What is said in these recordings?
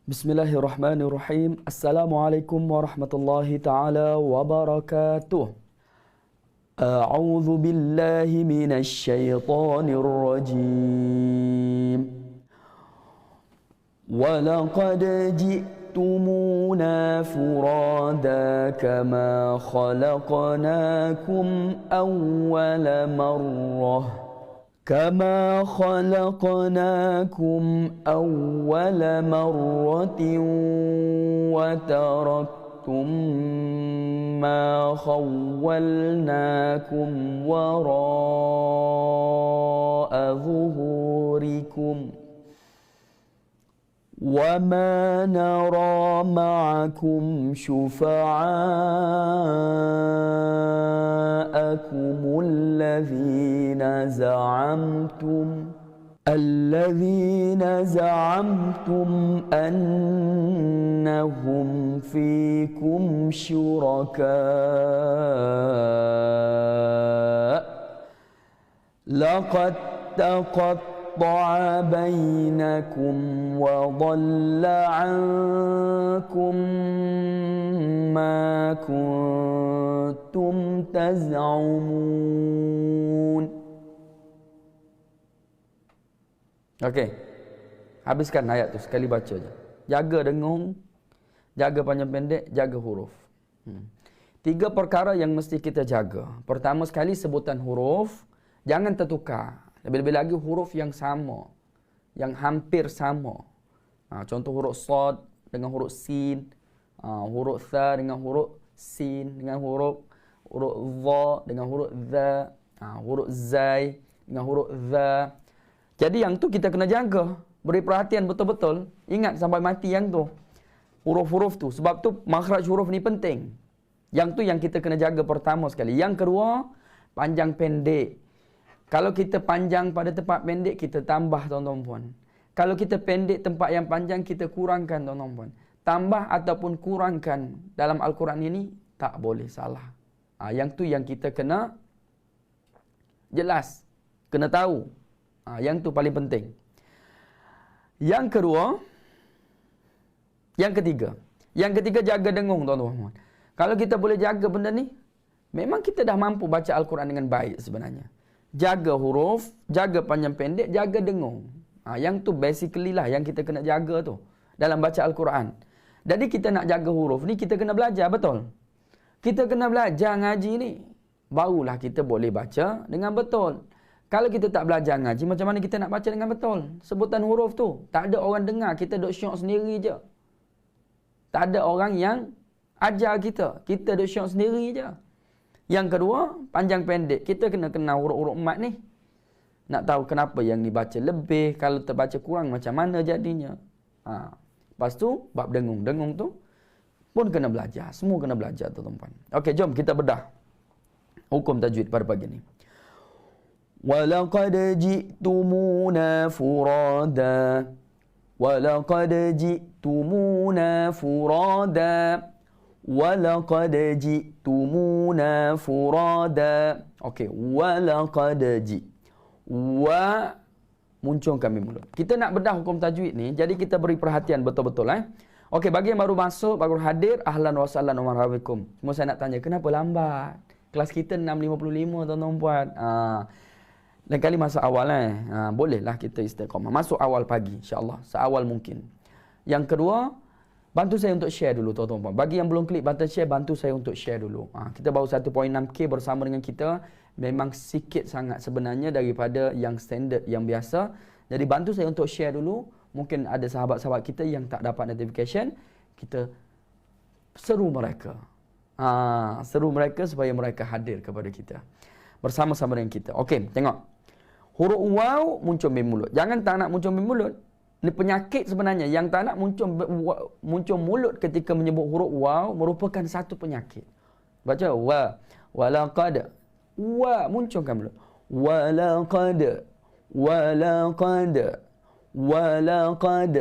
Bismillahirrahmanirrahim. Assalamualaikum warahmatullahi ta'ala wabarakatuh. A'udzu billahi minasy syaithanir rajim. Walaqad ji'tumuna furada kama khalaqnakum awwala marrah. كما خلقناكم أول مرة وتركتم ما خولناكم وراء ظهوركم وما نرى معكم شفعاءكم الذين زعمتم أنهم فيكم شركاء لقد تقطع بينكم وضل عنكم ما كنتم تزعمون. Okey. Habiskan ayat tu sekali baca je. Jaga dengung, jaga panjang pendek, jaga huruf. 3 perkara yang mesti kita jaga. Pertama sekali sebutan huruf jangan tertukar. Lebih-lebih lagi huruf yang sama, yang hampir sama. Contoh huruf sad dengan huruf sin, huruf tha dengan huruf sin, dengan huruf dha dengan huruf dha, huruf zai dengan huruf dha. Jadi yang tu kita kena jaga, beri perhatian betul-betul. Ingat sampai mati yang tu, huruf-huruf tu. Sebab tu makhraj huruf ni penting. Yang tu yang kita kena jaga pertama sekali. Yang kedua, panjang pendek. Kalau kita panjang pada tempat pendek, kita tambah tuan-tuan puan. Kalau kita pendek tempat yang panjang, kita kurangkan tuan-tuan puan. Tambah ataupun kurangkan dalam Al-Quran ini tak boleh salah. Yang tu yang kita kena jelas, kena tahu. Yang tu paling penting. Yang kedua, yang ketiga jaga dengung tuan-tuan. Kalau kita boleh jaga benda ni, memang kita dah mampu baca Al-Quran dengan baik sebenarnya. Jaga huruf, jaga panjang pendek, jaga dengung. Yang tu basically lah yang kita kena jaga tu dalam baca Al-Quran. Jadi kita nak jaga huruf ni, kita kena belajar, betul? Kita kena belajar ngaji ni, barulah kita boleh baca dengan betul. Kalau kita tak belajar ngaji, macam mana kita nak baca dengan betul? Sebutan huruf tu, tak ada orang dengar, kita duk syok sendiri je. Tak ada orang yang ajar kita, kita duk syok sendiri je. Yang kedua, panjang pendek. Kita kena kenal huruf-huruf mat ni. Nak tahu kenapa yang dibaca lebih, kalau terbaca kurang macam mana jadinya. Lepas tu, bab dengung. Dengung tu pun kena belajar. Semua kena belajar tuan-tuan. Okey, jom kita bedah hukum tajwid pada pagi ni. وَلَقَدْ جِئْتُمُونَا فُرَادًا وَلَقَدْ جِئْتُمُونَا فُرَادًا وَلَقَدْ جِئْتُمُونَا فُرَادًا. Okey, وَلَقَدْ جِئْ wa muncung kami mulut. Kita nak bedah hukum tajwid ni, jadi kita beri perhatian betul-betul. Okey, bagi yang baru masuk, baru hadir, ahlan wa sahlan wa marhaban. Semua saya nak tanya, kenapa lambat? Kelas kita 6.55 tuan-tuan puan. Lain kali masuk awal bolehlah kita istiqamah. Masuk awal pagi insya-Allah, seawal mungkin. Yang kedua, bantu saya untuk share dulu tuan-tuan. Bagi yang belum klik button share, bantu saya untuk share dulu. Kita baru 1.6k bersama dengan kita. Memang sikit sangat sebenarnya daripada yang standard, yang biasa. Jadi bantu saya untuk share dulu. Mungkin ada sahabat-sahabat kita yang tak dapat notification. Kita seru mereka. Seru mereka supaya mereka hadir kepada kita. Bersama-sama dengan kita. Okey, tengok. Huruf waw muncul mim mulut. Jangan tak nak muncul mim mulut. Ini penyakit sebenarnya. Yang tak nak muncul mulut ketika menyebut huruf waw merupakan satu penyakit. Baca wa. Walaqad. Wa munculkan mulut. Walaqad. Walaqad. Walaqad.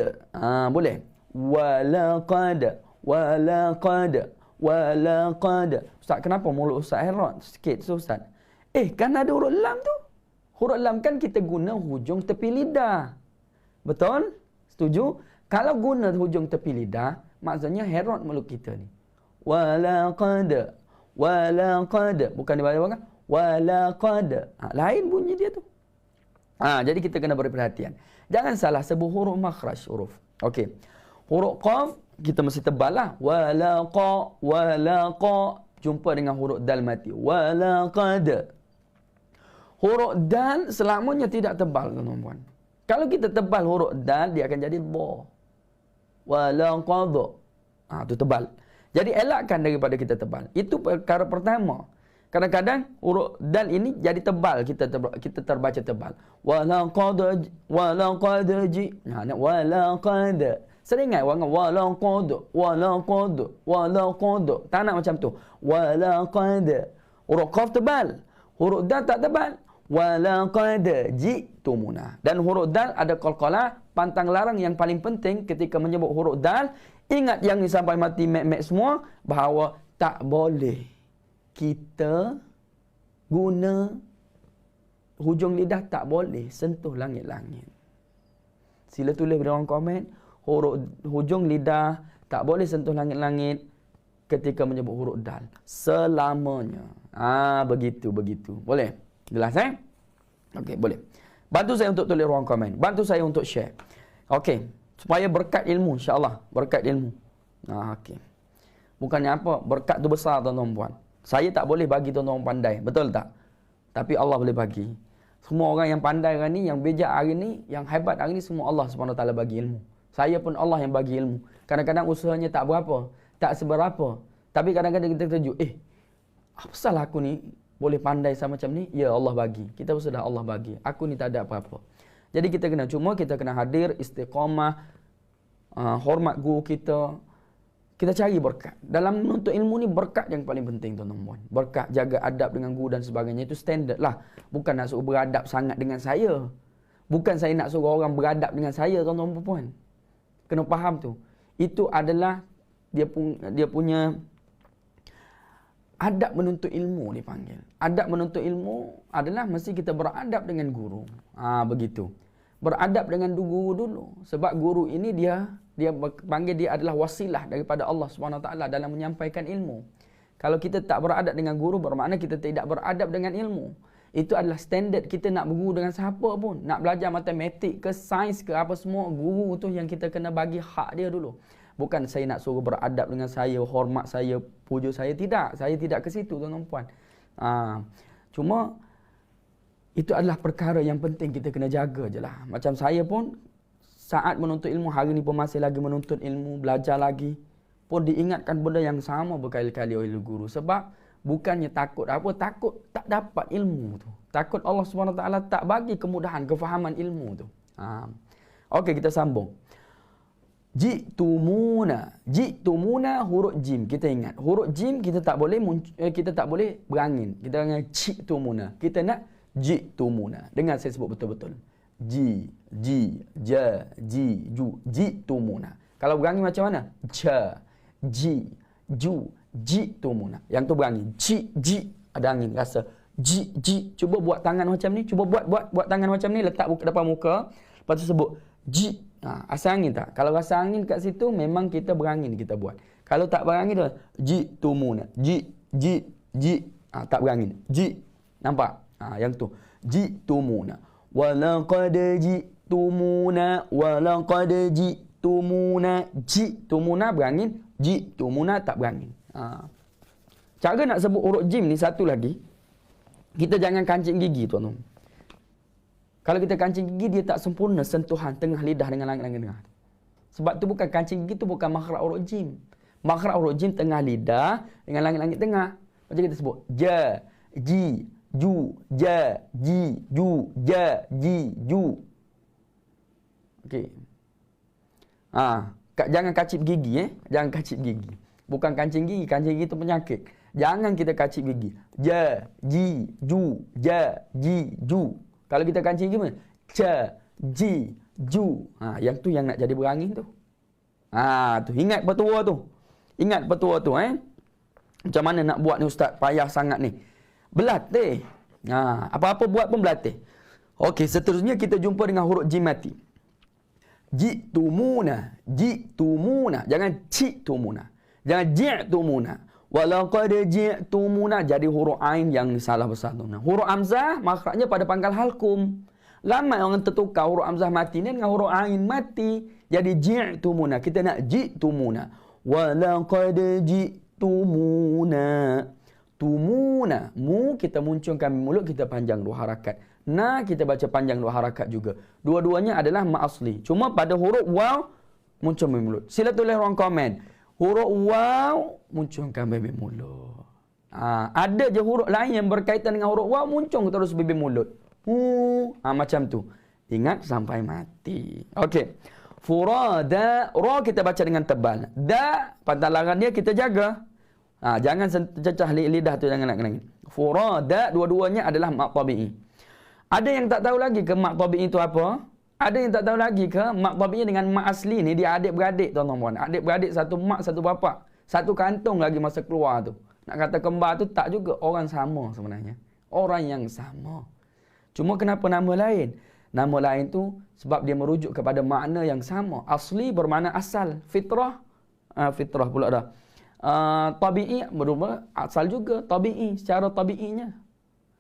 Boleh. Walaqad. Walaqad. Walaqad. Ustaz, kenapa mulut Ustaz heran sikit tu Ustaz? Kan ada huruf lam tu. Huruf lam kan kita guna hujung tepi lidah. Betul? Setuju? Kalau guna hujung tepi lidah, maksudnya herot mulut kita ni. Walaqad. Walaqad. Bukan dibaca kan? Walaqad. Lain bunyi dia tu. Jadi kita kena beri perhatian. Jangan salah sebut huruf makhraj huruf. Okey. Huruf qaf kita mesti tebal lah. Walaqa. Walaqa. Jumpa dengan huruf dal mati. Walaqad. Huruf dal selamanya tidak tebal, tuan-tuan. Kalau kita tebal huruf dal, dia akan jadi ba. Walaqad. Itu tebal. Jadi elakkan daripada kita tebal. Itu perkara pertama. Kadang-kadang huruf dal ini jadi tebal, kita terbaca tebal. Walaqad ji. Walaqad. Sering ingat orang walaqad. Tak nak macam tu. Walaqad. Huruf qaf tebal. Huruf dal tak tebal. Walaqad ji'tumuna. Dan huruf dal ada qalqalah, pantang larang yang paling penting ketika menyebut huruf dal. Ingat yang ni sampai mati mek-mek semua, bahawa tak boleh kita guna hujung lidah, tak boleh sentuh langit-langit. Sila tulis di dalam komen, hujung lidah tak boleh sentuh langit-langit ketika menyebut huruf dal selamanya. Begitu. Boleh? Jelas Okey, boleh. Bantu saya untuk tulis ruang komen. Bantu saya untuk share. Okey, supaya berkat ilmu, insya-Allah, berkat ilmu. Okey. Bukannya apa? Berkat tu besar, tuan-tuan puan. Saya tak boleh bagi tuan-tuan pandai, betul tak? Tapi Allah boleh bagi. Semua orang yang pandai hari ni, yang bijak hari ni, yang hebat hari ni, semua Allah Subhanahu Taala bagi ilmu. Saya pun Allah yang bagi ilmu. Kadang-kadang usahanya tak berapa, tak seberapa. Tapi kadang-kadang kita terkejut, apa salah aku ni boleh pandai sama macam ni? Ya, Allah bagi. Kita pun sudah Allah bagi. Aku ni tak ada apa-apa. Jadi kita kena hadir, istiqamah, hormat guru kita. Kita cari berkat. Dalam menuntut ilmu ni berkat yang paling penting, tuan-tuan. Berkat, jaga adab dengan guru dan sebagainya. Itu standard lah. Bukan nak suruh beradab sangat dengan saya. Bukan saya nak suruh orang beradab dengan saya, tuan-tuan puan. Kena faham tu. Itu adalah dia punya adab menuntut ilmu dipanggil. Adab menuntut ilmu adalah mesti kita beradab dengan guru. Begitu. Beradab dengan guru dulu. Sebab guru ini dia panggil dia adalah wasilah daripada Allah SWT dalam menyampaikan ilmu. Kalau kita tak beradab dengan guru, bermakna kita tidak beradab dengan ilmu. Itu adalah standard kita nak berguru dengan siapa pun. Nak belajar matematik ke sains ke apa semua, guru tu yang kita kena bagi hak dia dulu. Bukan saya nak suruh beradab dengan saya, hormat saya, puja saya. Tidak. Saya tidak ke situ, tuan-tuan puan. Cuma itu adalah perkara yang penting kita kena jaga je lah. Macam saya pun saat menuntut ilmu, hari ni pun masih lagi menuntut ilmu, belajar lagi, pun diingatkan benda yang sama berkali-kali oleh guru. Sebab bukannya takut tak dapat ilmu tu. Takut Allah SWT tak bagi kemudahan, kefahaman ilmu tu. Okey, kita sambung. Ji'tumuna huruf jim. Kita ingat, huruf jim kita tak boleh berangin. Kita dengan ji'tumuna. Kita nak ji'tumuna. Dengar saya sebut betul-betul. Ja, ju. Ji'tumuna. Kalau berangin macam mana? Ja, ji, ju, ji'tumuna. Yang tu berangin. Ji. Ada angin rasa. Ji. Cuba buat tangan macam ni. Cuba buat tangan macam ni. Letak depan muka. Lepas tu sebut ji. Asal angin tak? Kalau rasa angin kat situ, memang kita berangin kita buat. Kalau tak berangin tu, ji'tumuna. Ji. Tak berangin. Ji. Nampak? Yang tu. Ji'tumuna. Walaqad ji'tumuna. Ji'tumuna berangin. Ji'tumuna tak berangin. Cara nak sebut huruf jim ni satu lagi. Kita jangan kancing gigi, tuan-tuan. Kalau kita kancing gigi, dia tak sempurna sentuhan tengah lidah dengan langit-langit tengah. Sebab tu bukan kancing gigi tu bukan makhraj huruf jim. Makhraj huruf jim tengah lidah dengan langit-langit tengah. Macam kita sebut ja, ji, ju, ja, ji, ju, ja, ji, ju. Okey. Jangan kacip gigi Jangan kacip gigi. Bukan kancing gigi tu penyakit. Jangan kita kacip gigi. Ja, ji, ju, ja, ji, ju. Kalau kita kancing gigi mana? Ja, ji, ju. Yang tu yang nak jadi berangin tu. Tu ingat petua tu. Macam mana nak buat ni ustaz? Payah sangat ni. Berlatih. Apa-apa buat pun berlatih. Okey, seterusnya kita jumpa dengan huruf jim mati. Ji'tumuna. Ji'tumuna. Jangan ci'tumuna. Jangan ji'tumuna. Walaqad ji'tumuna. Jadi huruf ain yang salah besar tu. Huruf hamzah makhrajnya pada pangkal halkum. Ramai orang tertukar huruf hamzah mati ni dengan huruf ain mati. Jadi ji'tumuna. Kita nak ji'tumuna. Walaqad ji'tumuna. Tumuna. Mu kita muncungkan mulut, kita panjang 2 harakat. Na kita baca panjang 2 harakat juga. Dua-duanya adalah ma asli. Cuma pada huruf waw muncul bibir mulut. Sila tulis ruang komen. Huruf waw muncungkan bibir mulut. Ada je huruf lain yang berkaitan dengan huruf waw muncung terus bibir mulut. Macam tu. Ingat sampai mati. Okey. Furada, ra kita baca dengan tebal. Da pantalangan dia kita jaga. Jangan cecah lidah tu, jangan nak kena. Furada dua-duanya adalah mak tabi'i. Ada yang tak tahu lagi ke mak tabi'i itu apa? Ada yang tak tahu lagi ke mak tabi'i dengan mak asli ni dia adik-beradik tuan-tuan. Adik-beradik satu mak satu bapa. Satu kantong lagi masa keluar tu. Nak kata kembar tu tak juga, orang sama sebenarnya. Orang yang sama. Cuma kenapa nama lain? Nama lain tu sebab dia merujuk kepada makna yang sama. Asli bermakna asal, fitrah. Fitrah pula dah. Tabi'i berubah asal juga, tabi'i secara tabi'inya.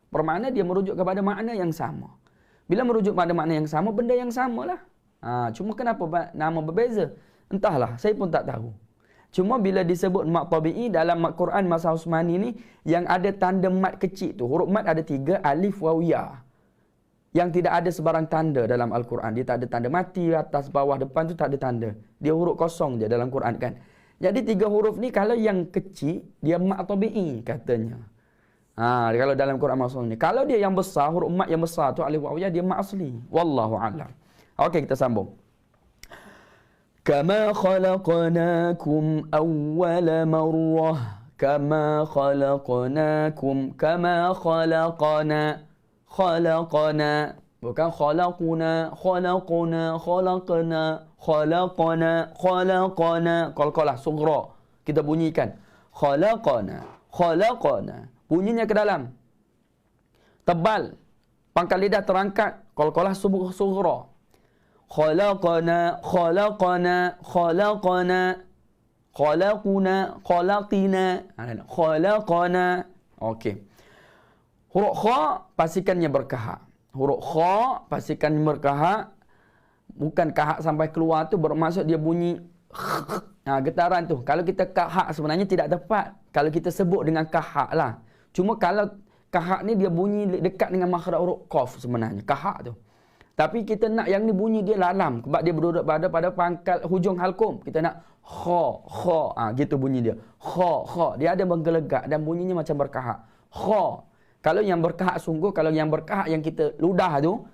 Bermakna dia merujuk kepada makna yang sama. Bila merujuk pada makna yang sama, benda yang samalah. Cuma kenapa nama berbeza? Entahlah, saya pun tak tahu. Cuma bila disebut mat tabi'i dalam mat Quran masa Utsmani ni yang ada tanda mat kecil tu, huruf mat ada 3, alif waw ya. Yang tidak ada sebarang tanda dalam Al-Quran. Dia tak ada tanda mati, atas, bawah, depan tu tak ada tanda. Dia huruf kosong je dalam Quran kan. Jadi 3 huruf ni kalau yang kecil, dia mat tabi'i katanya. Kalau dalam Quran maksudnya. Kalau dia yang besar, huruf mat yang besar tu alif waw ya, dia mat asli. Wallahu a'lam. Okey, kita sambung. Kama khalaqnakum awwala marrah. Kama khalaqnakum. Kama khalaqna. Khalaqna. Bukan khalaquna, khalaquna, khalaqna, khalaqana, khalaqana. Qalqalah sughra. Kita bunyikan. Khalaqana, khalaqana. Bunyinya ke dalam. Tebal. Pangkal lidah terangkat. Qalqalah sughra. Khalaqana, khalaqana, khalaqana. Khalaquna, khalaqina. Khalaqana. Okey. Huruf kha pastikannya berkahak. Huruf kha pastikan berkahak. Bukan kahak sampai keluar tu bermaksud dia bunyi getaran tu. Kalau kita kahak sebenarnya tidak tepat. Kalau kita sebut dengan kahak lah. Cuma kalau kahak ni dia bunyi dekat dengan makhraj huruf qaf sebenarnya. Kahak tu. Tapi kita nak yang ni bunyi dia lalam. Sebab dia berduduk pada pangkal hujung halkum. Kita nak kha. Gitu bunyi dia. Kha. Dia ada menggelegak dan bunyinya macam berkahak. Kha. Kalau yang berkahak sungguh, kalau yang berkahak yang kita ludah tu,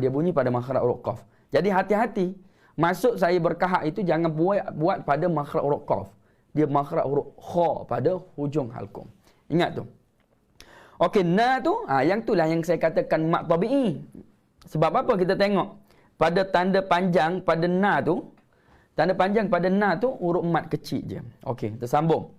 dia bunyi pada makhraj huruf qaf. Jadi hati-hati. Maksud saya berkahak itu jangan buat pada makhraj huruf qaf. Dia makhraj huruf kha pada hujung halkum. Ingat tu. Okey, na tu, yang itulah yang saya katakan mat tabi'i. Sebab apa kita tengok? Pada tanda panjang pada na tu, tanda panjang pada na tu huruf mat kecil je. Okey, kita sambung.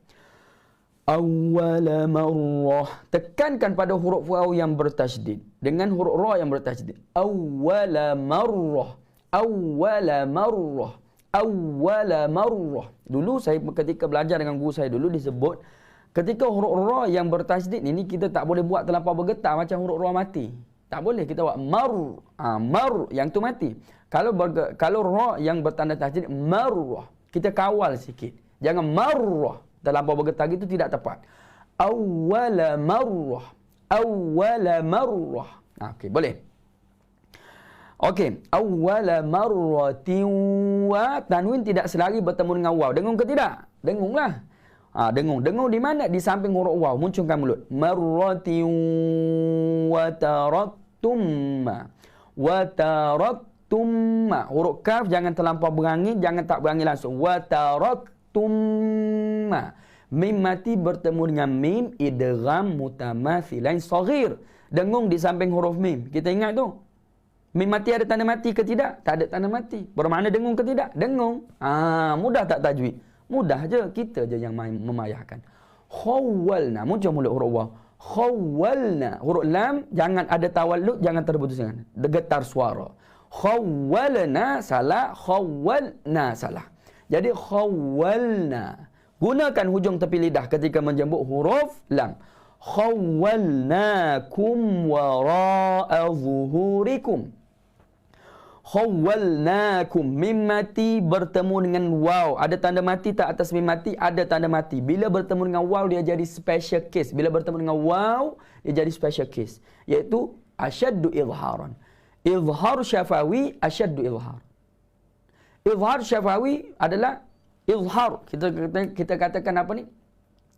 Awwala marrah. Tekankan pada huruf waw yang bertasydid dengan huruf ra yang bertasydid. Awwala marrah. Awwala marrah. Awwala marrah. Dulu saya ketika belajar dengan guru saya dulu disebut ketika huruf ra yang bertasydid ini kita tak boleh buat terlampau bergetar macam huruf ra mati. Tak boleh kita buat mar. Mar yang tu mati. Kalau ra yang bertanda tasydid marrah, kita kawal sikit. Jangan marrah. Terlampau bergetar gitu tidak tepat. Awwala marrah. Awwala marrah. Okey, boleh. Okey, awwala marratin wa tanwin tidak selari bertemu dengan waw. Dengung ke tidak? Dengunglah. Dengung. Dengung di mana? Di samping huruf waw. Muncungkan mulut. Marratin wa tarattumma. Wa tarattumma. Huruf kaf jangan terlampau berangi, jangan tak berangi langsung. Wa tarattumma. Mim mati bertemu dengan mim idgham mutamathilain saghir. Dengung di samping huruf mim. Kita ingat tu. Mim mati ada tanda mati ke tidak? Tak ada tanda mati. Bermakna dengung ke tidak? Dengung. Mudah tak tajwid? Mudah je. Kita je yang memayahkan. Khawwalna. Muncul mulut huruf waw. Khawwalna. Huruf lam jangan ada tawallud, jangan terputus dengan getar suara. Khawwalna salah, khawwalna salah. Jadi khawwalna. Gunakan hujung tepi lidah ketika menjemput huruf lam. Khawwalnakum wara'a zuhurikum. Khawwalnakum. Mim mati bertemu dengan waw. Ada tanda mati tak atas mim mati? Ada tanda mati. Bila bertemu dengan waw, dia jadi special case. Bila bertemu dengan waw, dia jadi special case. Iaitu asyaddu izharan. Izhar syafawi asyaddu izhar. Izhar syafawi adalah izhar. Kita katakan apa ni?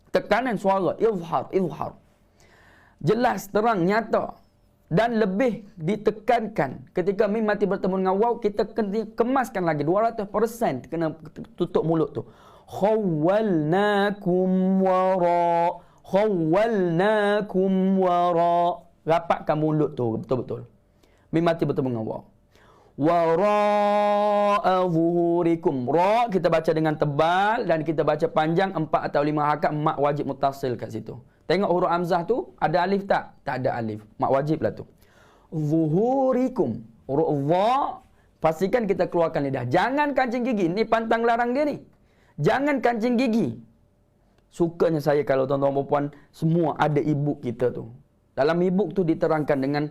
Tekanan suara. Izhar. Jelas, terang, nyata. Dan lebih ditekankan. Ketika mim mati bertemu dengan waw, kita kena kemaskan lagi 200% kena tutup mulut tu. Khawwalnakum wara. Khawwalnakum wara. Rapatkan mulut tu betul-betul. Mim mati bertemu dengan waw. Wara'a zuhurikum. Ra kita baca dengan tebal dan kita baca panjang 4 atau 5 harakat, mak wajib mutasil kat situ. Tengok huruf hamzah tu, ada alif tak? Tak ada alif. Mak wajib lah tu. Zuhurikum. Huruf dha, pastikan kita keluarkan lidah. Jangan kancing gigi. Ni pantang larang dia ni. Jangan kancing gigi. Sukanya saya kalau tuan-tuan dan puan semua ada e-book kita tu. Dalam e-book tu diterangkan dengan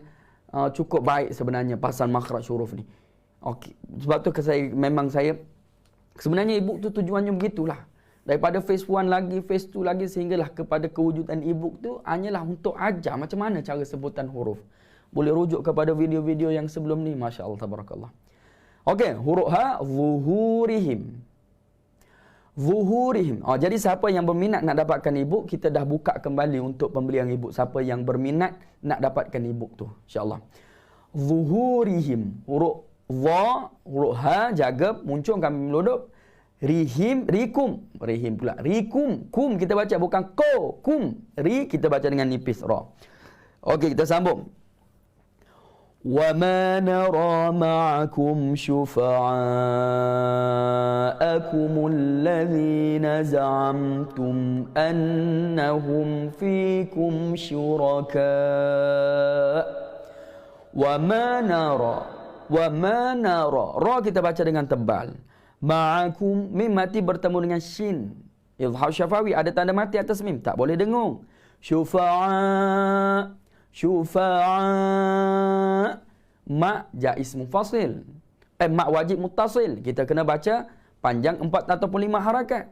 cukup baik sebenarnya pasal makhraj huruf ni. Okey. Sebab tu saya sebenarnya e-book tu tujuannya begitulah. Daripada phase 1 lagi, phase 2 lagi, sehinggalah kepada kewujudan e-book tu hanyalah untuk ajar macam mana cara sebutan huruf. Boleh rujuk kepada video-video yang sebelum ni. Masya Allah, tabarakallah. Okey, huruf ha, zuhurihim. Zuhurihim. Jadi siapa yang berminat nak dapatkan e-book, kita dah buka kembali untuk pembelian e-book. Siapa yang berminat nak dapatkan e-book tu, insya-Allah. Zuhurihim. Huruf dha, huruf ha, jaga, muncul kami melodok. Rihim, rikum. Rihim pula. Rikum. Kum kita baca bukan ko. Kum. Ri kita baca dengan nipis ra. Okey, kita sambung. Wa ma nara ma'akum syufa'akum alladhina za'amtum annahum fikum syuraka. Wa ma nara. Ra kita baca dengan tebal. Ma'akum, mim mati bertemu dengan shin. Izhar syafawi, ada tanda mati atas mim, tak boleh dengung. Syufa'a. Ma jaiz mufasil. Ma wajib muttasil. Kita kena baca panjang 4 ataupun 5 harakat.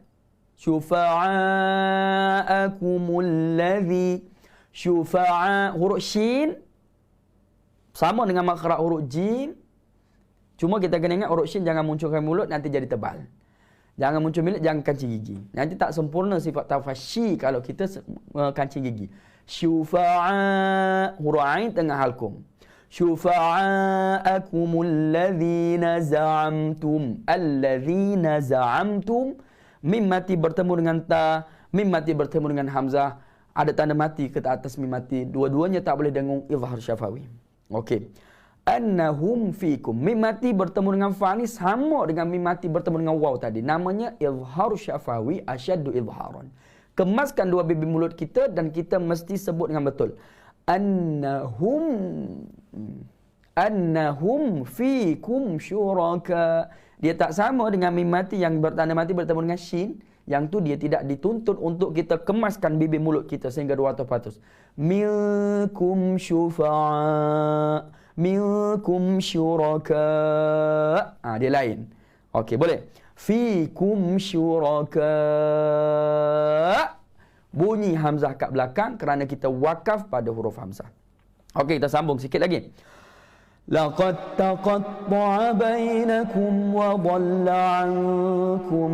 Syufa'akumul ladzi. Syufa'a, huruf shin sama dengan makhraj huruf jim. Cuma kita kena ingat huruf shin jangan munculkan mulut, nanti jadi tebal. Jangan muncul mulut, jangan kancing gigi. Nanti tak sempurna sifat tafasyi kalau kita kancing gigi. Syufa'a, huruf ain tengah halkum. Syufa'akumul ladzina za'amtum. Alladzina za'amtum. Mim mati bertemu dengan ta, mim mati bertemu dengan hamzah. Ada tanda mati ke atas mim mati. Dua-duanya tak boleh dengung izhar syafawi. Okey. Annahum fikum. Mim mati bertemu dengan fa ni sama dengan mim mati bertemu dengan waw tadi. Namanya izhar syafawi asyaddu izharan. Kemaskan dua bibir mulut kita dan kita mesti sebut dengan betul. Annahum fikum syuraka. Dia tak sama dengan mim mati yang bertanda mati bertemu dengan shin. Yang tu dia tidak dituntut untuk kita kemaskan bibir mulut kita sehingga 200%. Minkum syufa'a. Minkum syuraka. Dia lain. Okey, boleh. Fikum syuraka. Bunyi hamzah kat belakang kerana kita wakaf pada huruf hamzah. Okey, kita sambung sikit lagi. Laqad taqatta'a bainakum wa dhalla 'ankum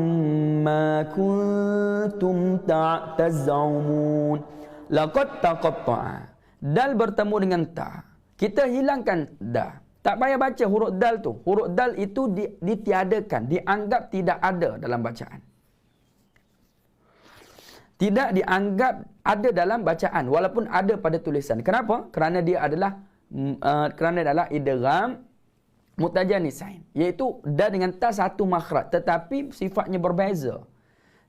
ma kuntum ta'tazumun. Laqad taqatta'a. Dal bertemu dengan ta. Kita hilangkan dah. Tak payah baca huruf dal tu. Huruf dal itu ditiadakan, dianggap tidak ada dalam bacaan. Tidak dianggap ada dalam bacaan walaupun ada pada tulisan. Kenapa? Kerana dia adalah idgham mutajanisain, iaitu da dengan ta satu makhraj tetapi sifatnya berbeza.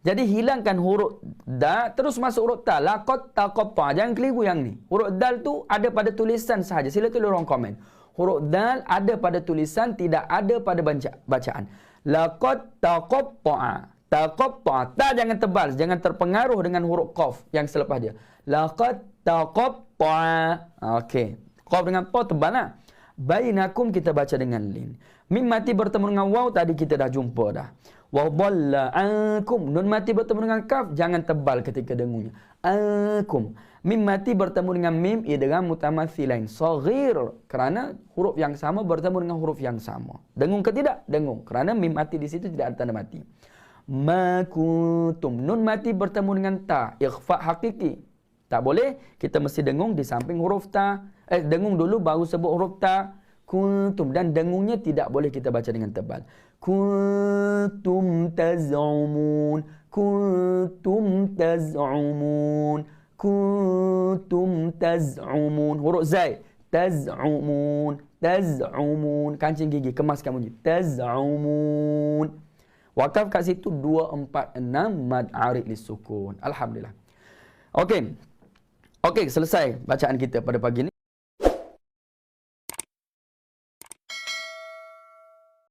Jadi hilangkan huruf da terus masuk huruf ta. Laqad taqatta. Jangan keliru yang ni. Huruf dal tu ada pada tulisan sahaja. Sila tulis orang komen. Huruf dal ada pada tulisan, tidak ada pada bacaan. Laqad taqatta'a. Taqatta'a. Ta jangan tebal, jangan terpengaruh dengan huruf qaf yang selepas dia. Laqad taqatta'a. Okey. Qaf dengan ta teballah. Bainakum kita baca dengan lin. Mim mati bertemu dengan waw tadi kita dah jumpa dah. Wa dhalla ankum. Nun mati bertemu dengan kaf jangan tebal ketika dengunya. Ankum. Mim mati bertemu dengan mim idgham mutamatsilain saghir, kerana huruf yang sama bertemu dengan huruf yang sama. Dengung ke tidak? Dengung. Kerana mim mati di situ tidak ada tanda mati. Ma kuntum. Nun mati bertemu dengan ta, ikhfa hakiki. Tak boleh, kita mesti dengung di samping huruf ta. Dengung dulu baru sebut huruf ta. Kuntum, dan dengungnya tidak boleh kita baca dengan tebal. Kuntum taz'umun. Kuntum taz'umun. Kuntum taz'umun. Huruf zai. Taz'umun. Taz'umun. Kancing gigi, kemaskan bunyi. Taz'umun. Wakaf kat situ 2, 4, 6 mad arid lisukun. Alhamdulillah. Okey. Okey, selesai bacaan kita pada pagi ini.